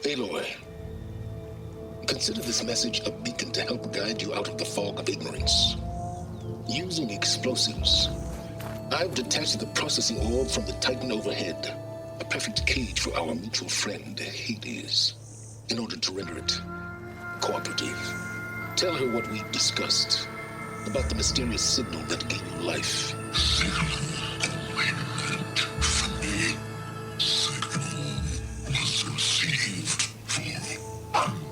Aloy, consider this message a beacon to help guide you out of the fog of ignorance. Using explosives, I've detached the processing orb from the Titan overhead, a perfect cage for our mutual friend, Hades, in order to render it cooperative. Tell her what we discussed about the mysterious signal that gave you life. Signal awakened for me. Signal was received for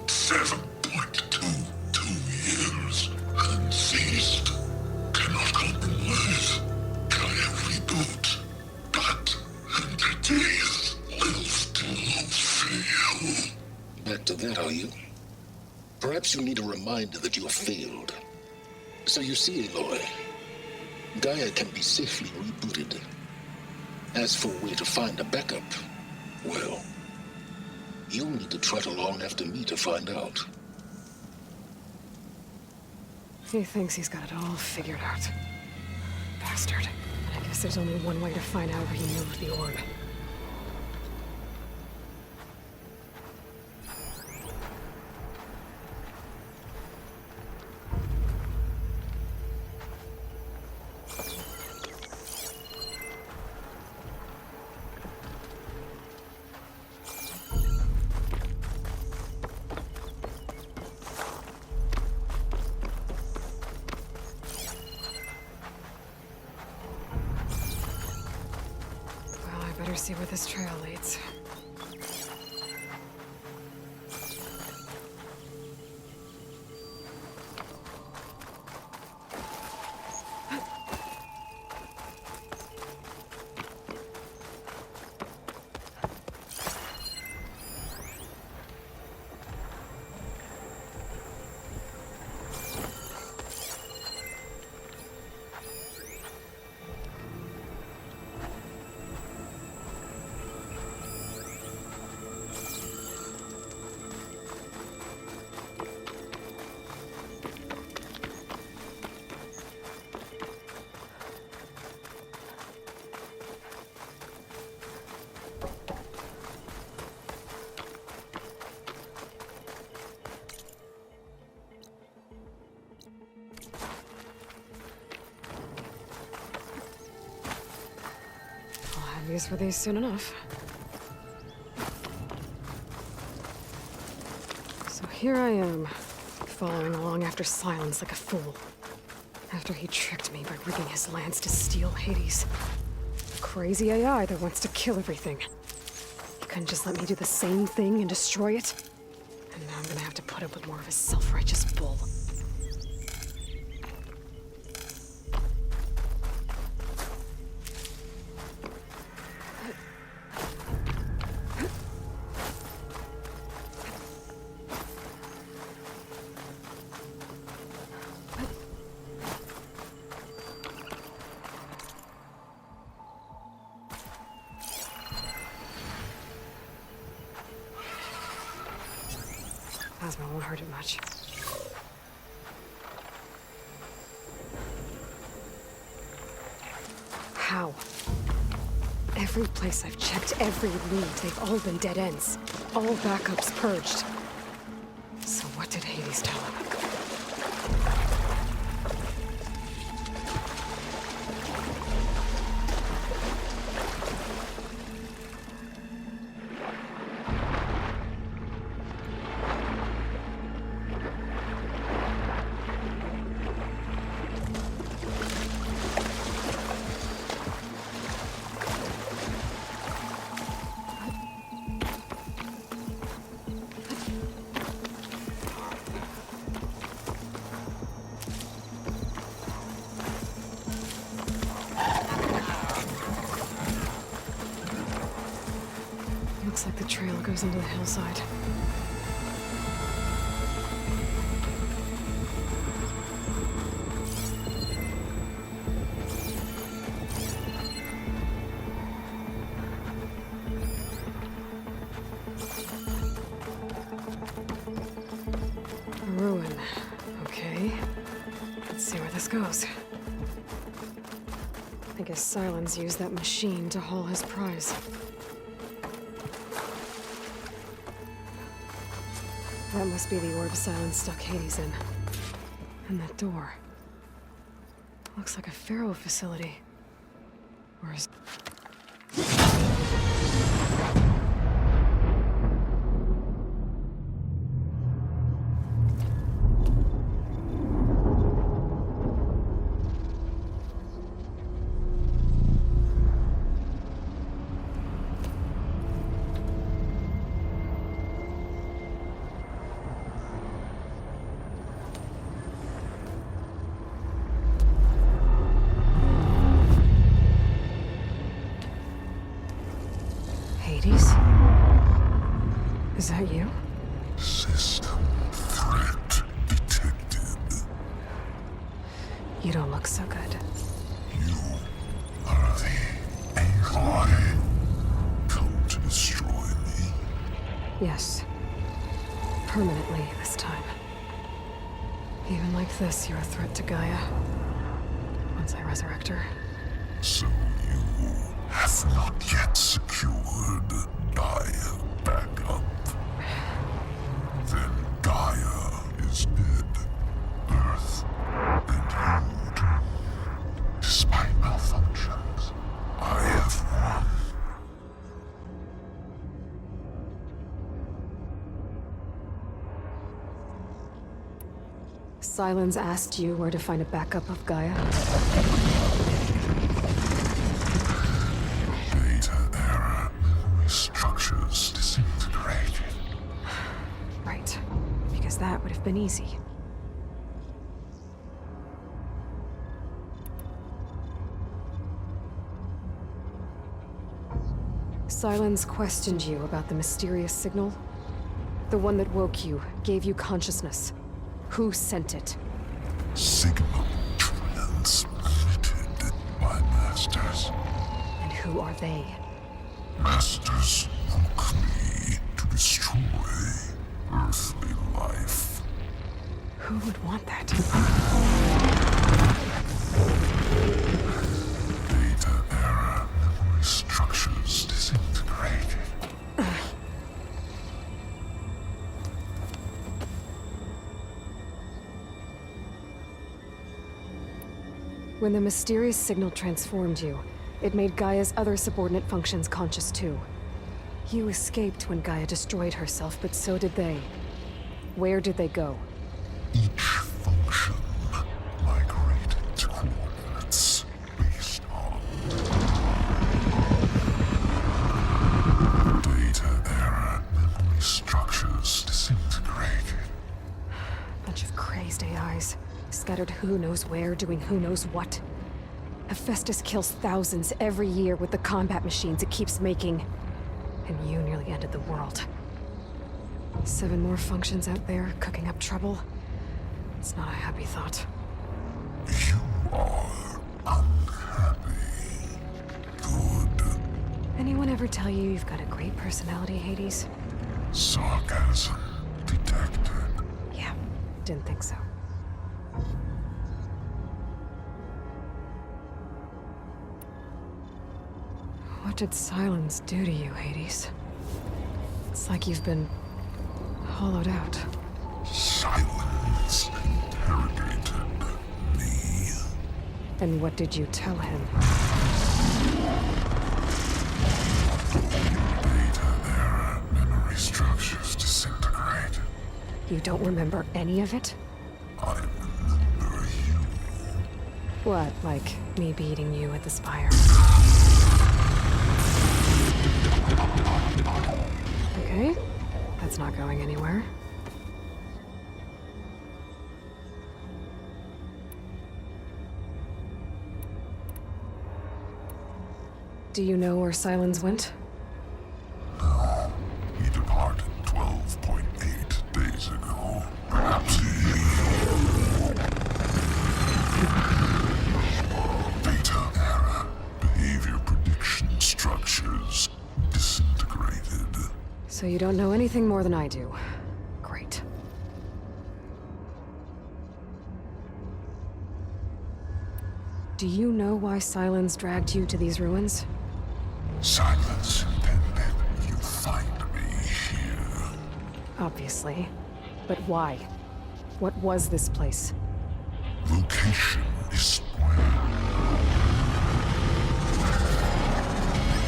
7.22 years and ceased. Cannot compromise. Try every boot, but entities will still fail. Back to that, are you? Perhaps you need a reminder that you have failed. So you see, Aloy, Gaia can be safely rebooted. As for where to find a backup, well, you'll need to trot along after me to find out. He thinks he's got it all figured out. Bastard. I guess there's only one way to find out where he moved the orb. Better see where this trail leads. Use for these soon enough. So here I am, following along after Silence like a fool. After he tricked me by rigging his lance to steal Hades. A crazy AI that wants to kill everything. He couldn't just let me do the same thing and destroy it? And now I'm gonna have to put up with more of his self-righteous bull. Plasma won't hurt it much. How? Every place I've checked, every lead, they've all been dead ends. All backups purged. So what did Hades tell him? Looks like the trail goes into the hillside. A ruin. Okay. Let's see where this goes. I guess Silence used that machine to haul his prize. That must be the orb Silence stuck Hades in. And that door. Looks like a Pharaoh facility. Or is... Hades? Is that you? System threat detected. You don't look so good. You are the AI come to destroy me. Yes. Permanently this time. Even like this, you're a threat to Gaia. Once I resurrect her. So you have not yet secured Gaia back up. Then Gaia is dead. Earth and you too. Despite malfunctions, I have won. Silence asked you where to find a backup of Gaia. Data error. Memory structures disintegrated. Right. Because that would have been easy. Silence questioned you about the mysterious signal. The one that woke you, gave you consciousness. Who sent it? Signal transmitted by masters. And who are they? Masters woke me to destroy earthly life. Who would want that? Data error. Memory structures disintegrated. When the mysterious signal transformed you, it made Gaia's other subordinate functions conscious too. You escaped when Gaia destroyed herself, but so did they. Where did they go? Each function migrated to coordinates based on data error. Memory structures disintegrated. Bunch of crazed AIs, scattered who knows where, doing who knows what. Hephaestus kills thousands every year with the combat machines it keeps making. And you nearly ended the world. 7 more functions out there, cooking up trouble. It's not a happy thought. You are unhappy. Good. Anyone ever tell you you've got a great personality, Hades? Sarcasm detected. Yeah, didn't think so. What did Silence do to you, Hades? It's like you've been hollowed out. Silence interrogated me. And what did you tell him? Data error. Memory structures disintegrated. You don't remember any of it? I remember you. What, like me beating you at the Spire? Okay, that's not going anywhere. Do you know where Silence went? No. He departed 12.8 days ago. Perhaps he... Data error. Behavior prediction structures disintegrated. So you don't know anything more than I do. Great. Do you know why Silence dragged you to these ruins? Silence intended you find me here. Obviously. But why? What was this place? Location is spoiled.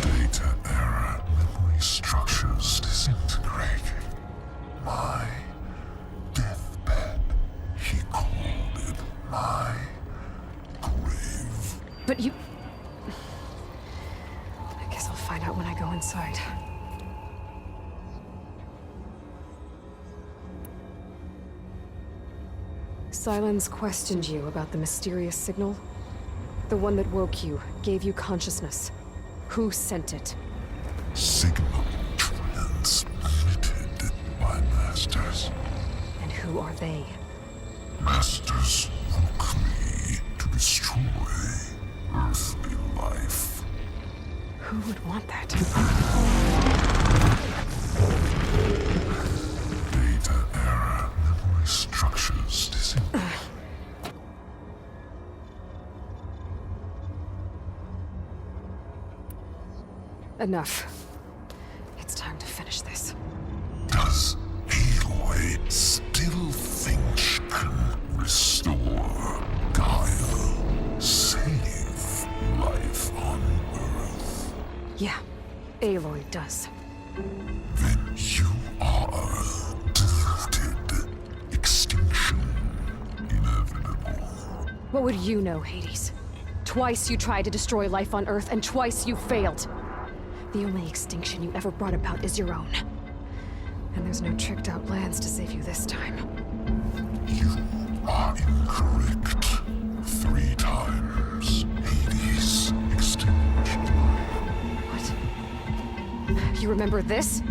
Data error. Memory structures disintegrating. My deathbed. He called it my grave. But you... I guess I'll find out when I go inside. Sylens questioned you about the mysterious signal? The one that woke you, gave you consciousness. Who sent it? Signal transmitted by masters. And who are they? Masters woke me to destroy earthly life. Who would want that? Data error. Memory structures disintegrate. Enough. It's time to finish this. Does Aloy still think she can restore Gaia? Save life on Earth? Yeah, Aloy does. Then you are deluded. Extinction inevitable. What would you know, Hades? Twice you tried to destroy life on Earth, and twice you failed. The only extinction you ever brought about is your own. And there's no tricked-out plans to save you this time. You are incorrect. 3 times. Hades. Extinction. What? You remember this?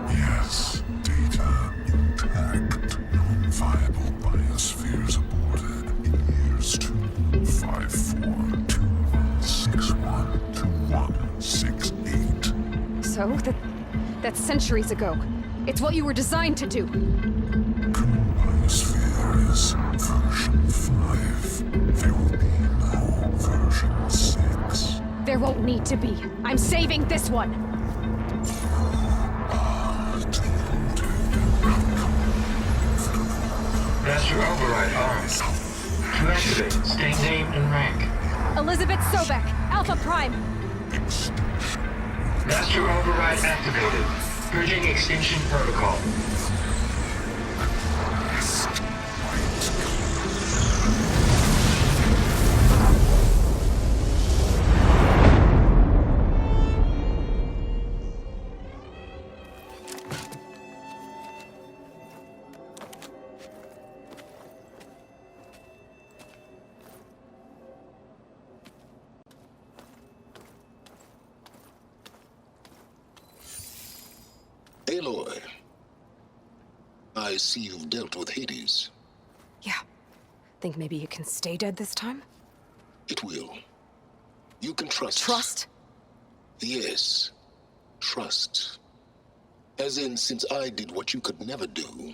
Yes. Data intact. Non-viable biospheres aborted in years 2154, 2161, 2168. So? That's centuries ago. It's what you were designed to do. Current biosphere is version 5. There will be no version 6. There won't need to be. I'm saving this one. Master override arms. To activate, state name and rank. Elizabeth Sobek, Alpha Prime. Master override activated. Purging extinction protocol. Aloy, I see you've dealt with Hades. Yeah. Think maybe you can stay dead this time? It will. You can trust. Trust? Yes. Trust. As in, since I did what you could never do,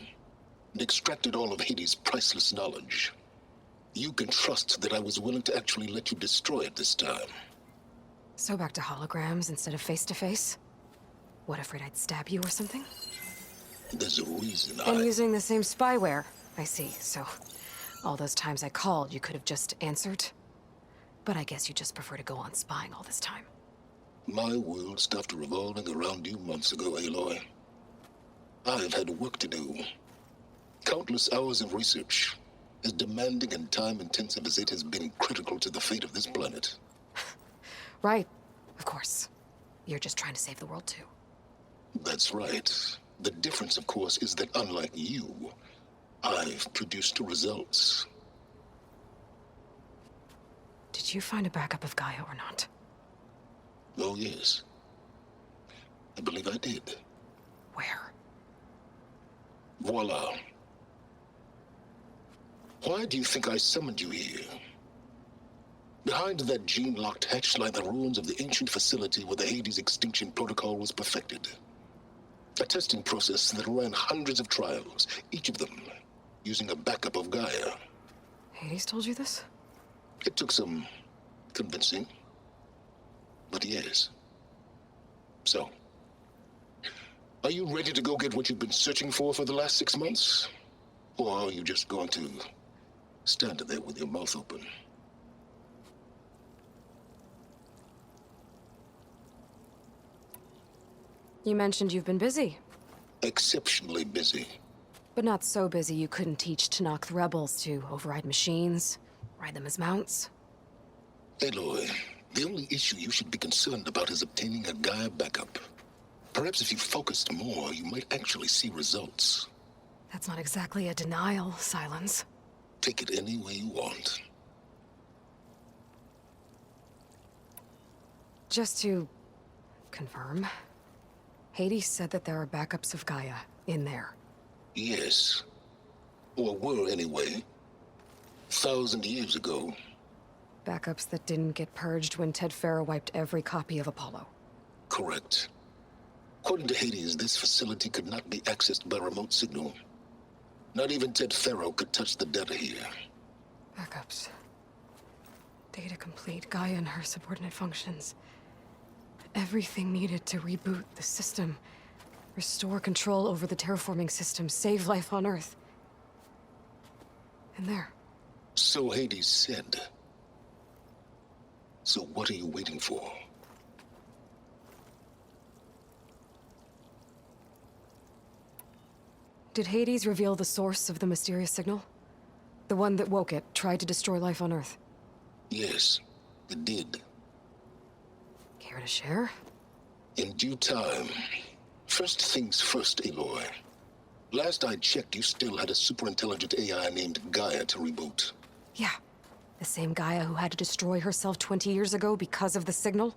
and extracted all of Hades' priceless knowledge, you can trust that I was willing to actually let you destroy it this time. So back to holograms instead of face-to-face? What, afraid I'd stab you or something? There's a reason And using the same spyware. I see, so... all those times I called, you could have just answered? But I guess you just prefer to go on spying all this time. My world stopped revolving around you months ago, Aloy. I've had work to do. Countless hours of research, as demanding and time-intensive as it has been critical to the fate of this planet. Right. Of course. You're just trying to save the world, too. That's right. The difference, of course, is that unlike you, I've produced results. Did you find a backup of Gaia or not? Oh, yes. I believe I did. Where? Voila. Why do you think I summoned you here? Behind that gene-locked hatch lie the ruins of the ancient facility where the Hades extinction protocol was perfected. A testing process that ran hundreds of trials, each of them using a backup of Gaia. Hades told you this? It took some convincing, but yes. So, Are you ready to go get what you've been searching for the last 6 months? Or are you just going to stand there with your mouth open? You mentioned you've been busy, Exceptionally busy. but not so busy you couldn't teach Tanakh the rebels to override machines, ride them as mounts. Aloy, the only issue you should be concerned about is obtaining a Gaia backup. Perhaps if you focused more, you might actually see results. That's not exactly a denial, Silence. Take it any way you want. Just to confirm, Hades said that there are backups of Gaia in there. Yes. Or were anyway. 1,000 years ago. Backups that didn't get purged when Ted Farrow wiped every copy of Apollo. Correct. According to Hades, this facility could not be accessed by remote signal. Not even Ted Farrow could touch the data here. Backups. Data complete, Gaia and her subordinate functions. Everything needed to reboot the system. Restore control over the terraforming system, save life on Earth. And there. So Hades said. So what are you waiting for? Did Hades reveal the source of the mysterious signal? The one that woke it, tried to destroy life on Earth? Yes, it did. Care to share? In due time. First things first, Aloy. Last I checked, you still had a superintelligent AI named Gaia to reboot. Yeah. The same Gaia who had to destroy herself 20 years ago because of the signal?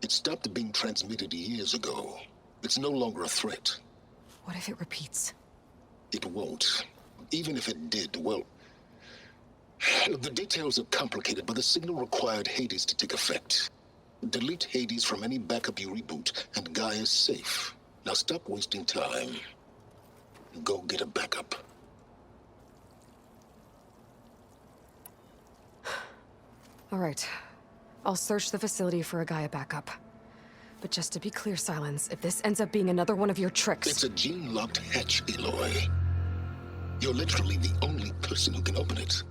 It stopped being transmitted years ago. It's no longer a threat. What if it repeats? It won't. Even if it did, well... The details are complicated, but the signal required Hades to take effect. Delete Hades from any backup you reboot, and Gaia's safe. Now stop wasting time. Go get a backup. All right. I'll search the facility for a Gaia backup. But just to be clear, Silence, if this ends up being another one of your tricks... It's a gene-locked hatch, Aloy. You're literally the only person who can open it.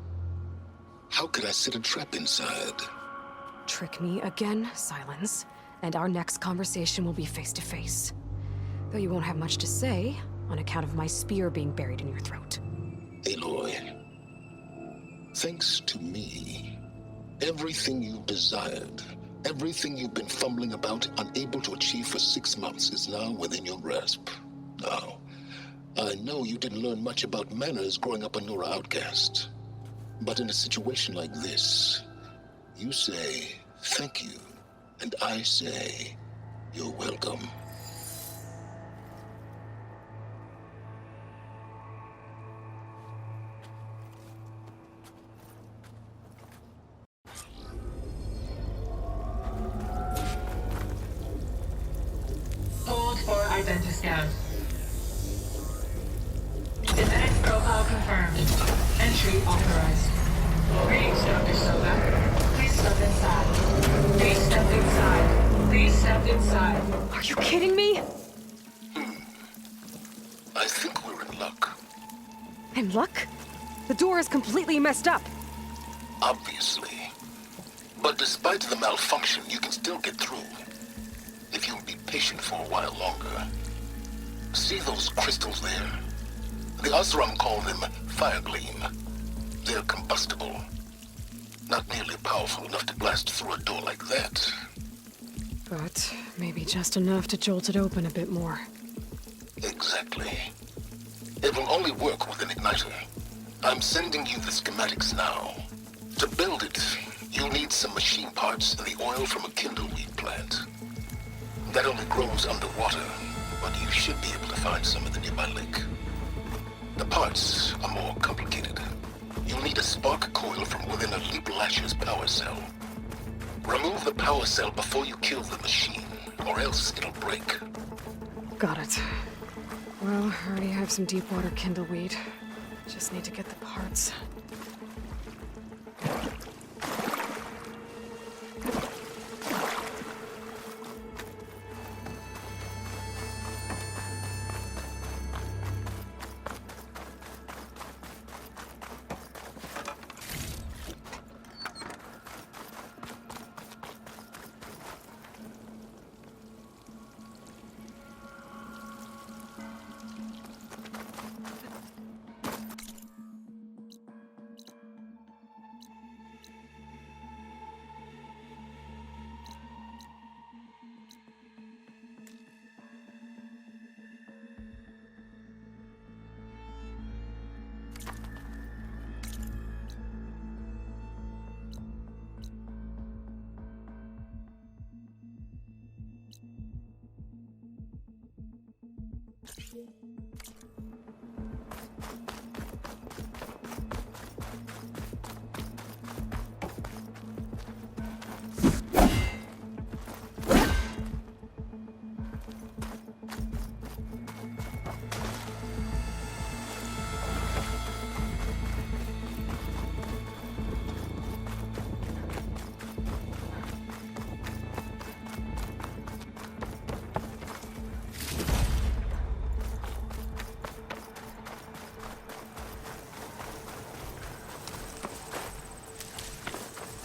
How could I set a trap inside? Trick me again, Silence, and our next conversation will be face-to-face. Though you won't have much to say, on account of my spear being buried in your throat. Aloy, thanks to me, everything you've desired, everything you've been fumbling about, unable to achieve for 6 months, is now within your grasp. Now, I know you didn't learn much about manners growing up a Nora outcast. But in a situation like this, you say, thank you, and I say, you're welcome. Hold for identiscan. Genetic profile confirmed. Entry authorized. Greetings, Dr. Sola. Please step inside. Please step inside. Please step inside. Are you kidding me? I think we're in luck. And luck? The door is completely messed up. Obviously. But despite the malfunction, you can still get through. If you'll be patient for a while longer. See those crystals there? The Oseram call them fire gleam. They're combustible. Not nearly powerful enough to blast through a door like that. But maybe just enough to jolt it open a bit more. Exactly. It will only work with an igniter. I'm sending you the schematics now. To build it, you'll need some machine parts and the oil from a kindleweed plant. That only grows underwater, but you should be able to find some in the nearby lake. The parts are more complicated. You'll need a spark coil from within a Leap Lasher's power cell. Remove the power cell before you kill the machine, or else it'll break. Got it. Well, I already have some deep water kindleweed. Just need to get the parts.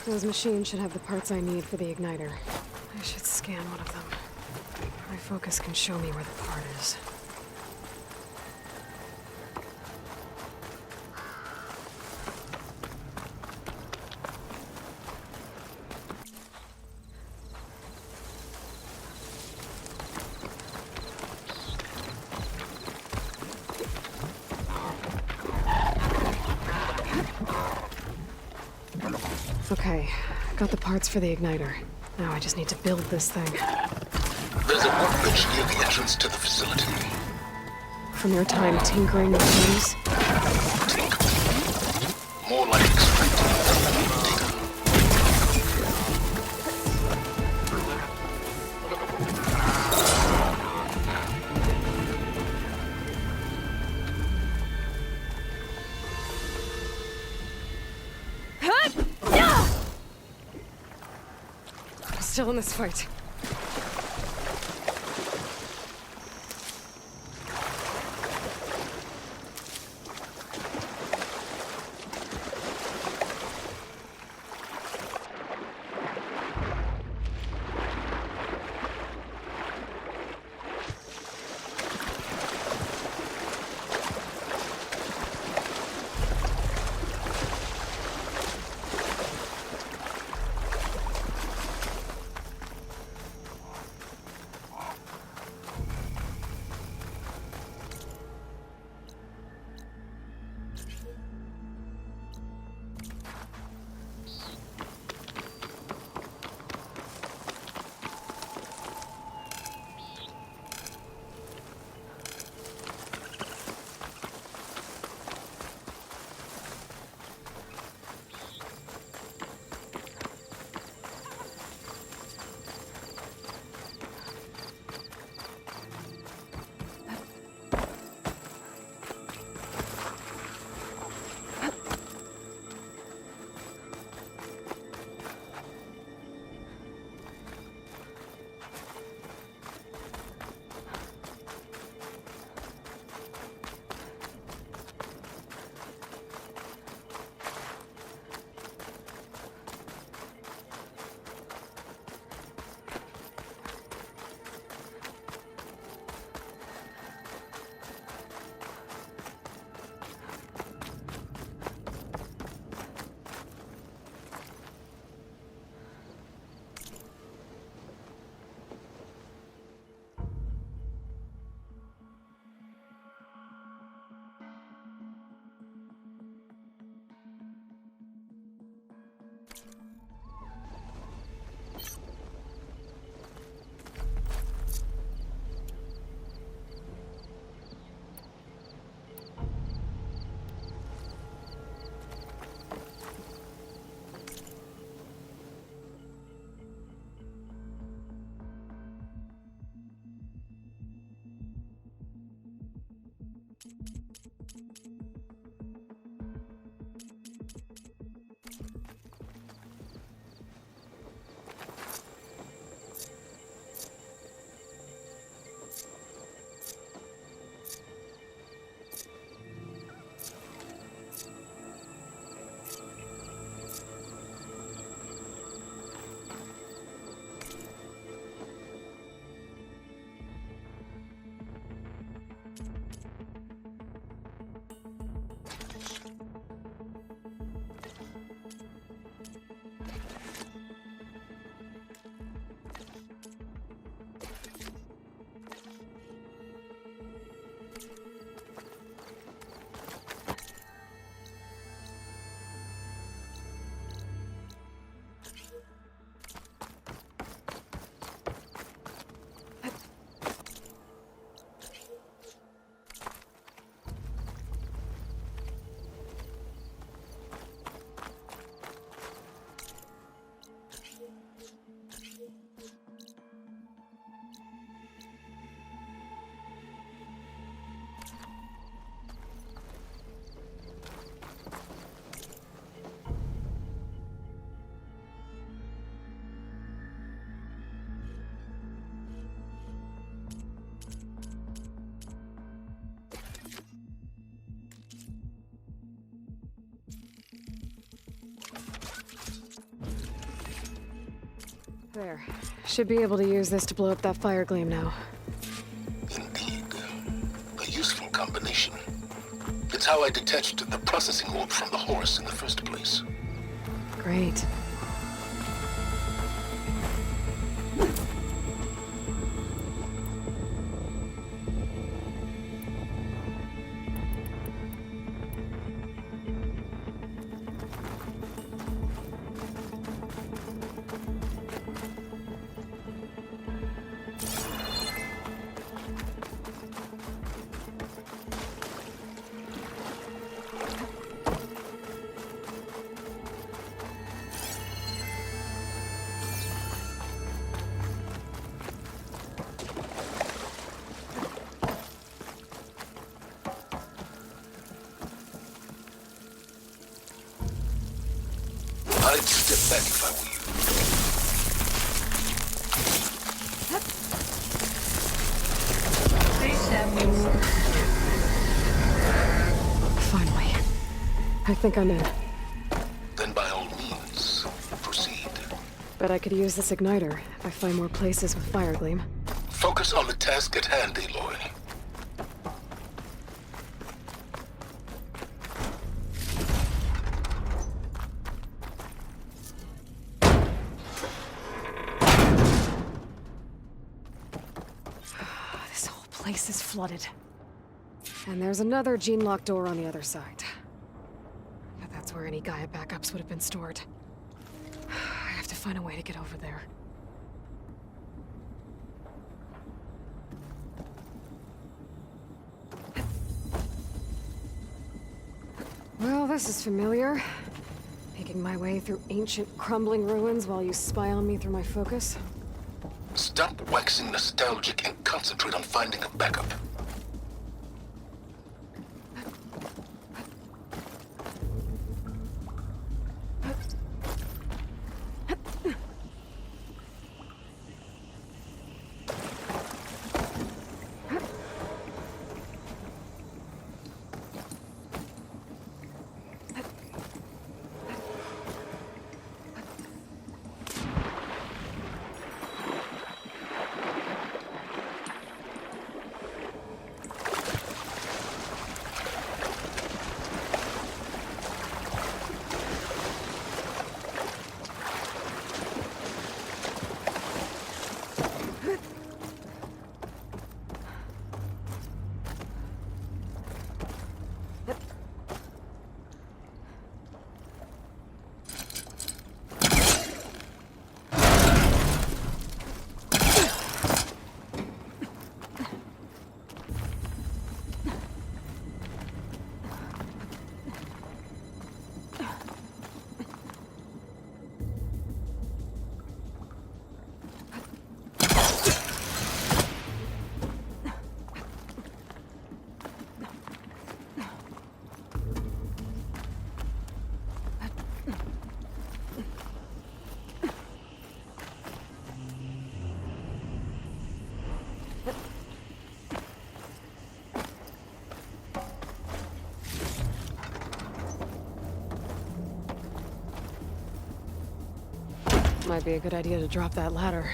Those machines should have the parts I need for the igniter. I should scan one of them. My focus can show me where the part is. Okay, got the parts for the igniter. Now I just need to build this thing. There's a workbench near the entrance to the facility. From your time tinkering with things? More like extracting data. Still in this fight. There. Should be able to use this to blow up that fire gleam now. Indeed. A useful combination. It's how I detached the processing orb from the Horus in the first place. Great. I'd step back if I were you. Please step inside. Finally. I think I'm in. Then by all means, proceed. Bet I could use this igniter if I find more places with fire gleam. Focus on the task at hand, Aloy. This whole place is flooded. And there's another gene-locked door on the other side. But that's where any Gaia backups would have been stored. I have to find a way to get over there. Well, this is familiar. Making my way through ancient, crumbling ruins while you spy on me through my focus. Stop waxing nostalgic and concentrate on finding a backup. Might be a good idea to drop that ladder.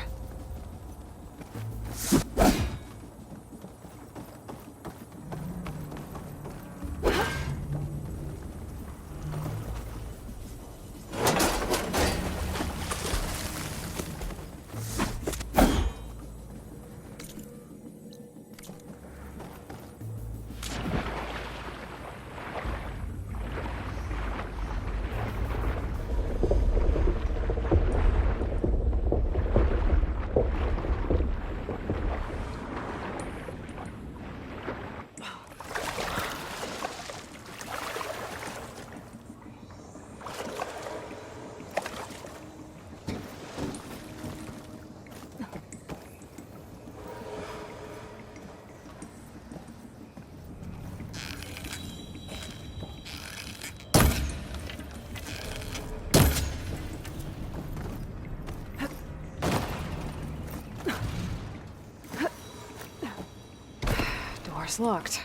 Door's locked.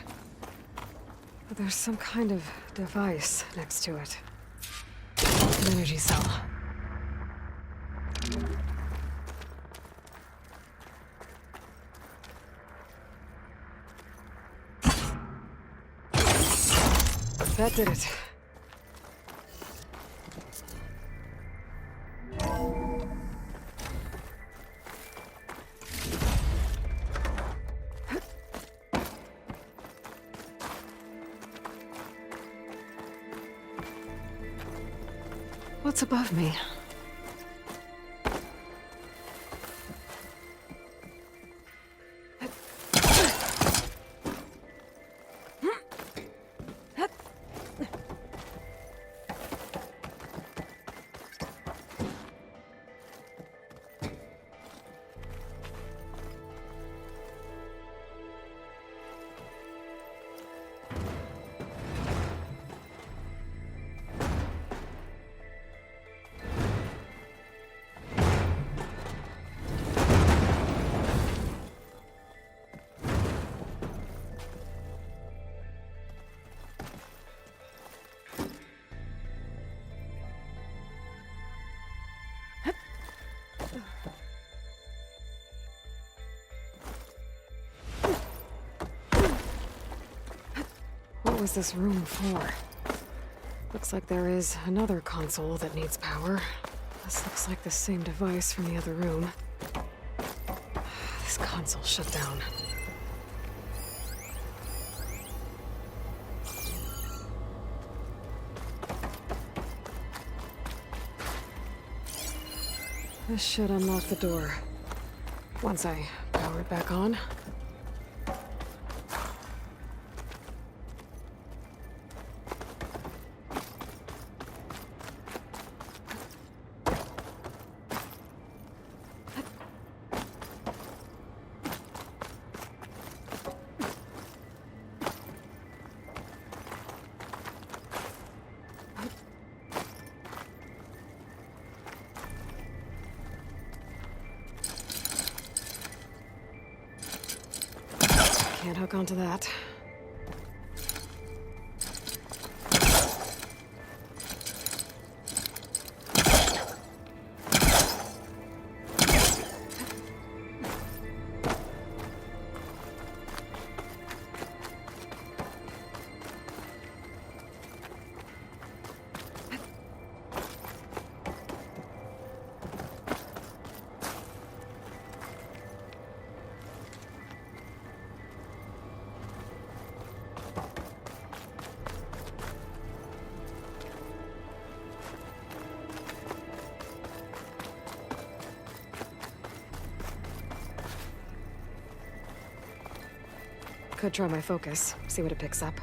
But there's some kind of device next to it. An energy cell. That did it. What's above me? What was this room for? Looks like there is another console that needs power. This looks like the same device from the other room. This console shut down. This should unlock the door. Once I power it back on. Can't hook onto that. Could try my focus, see what it picks up.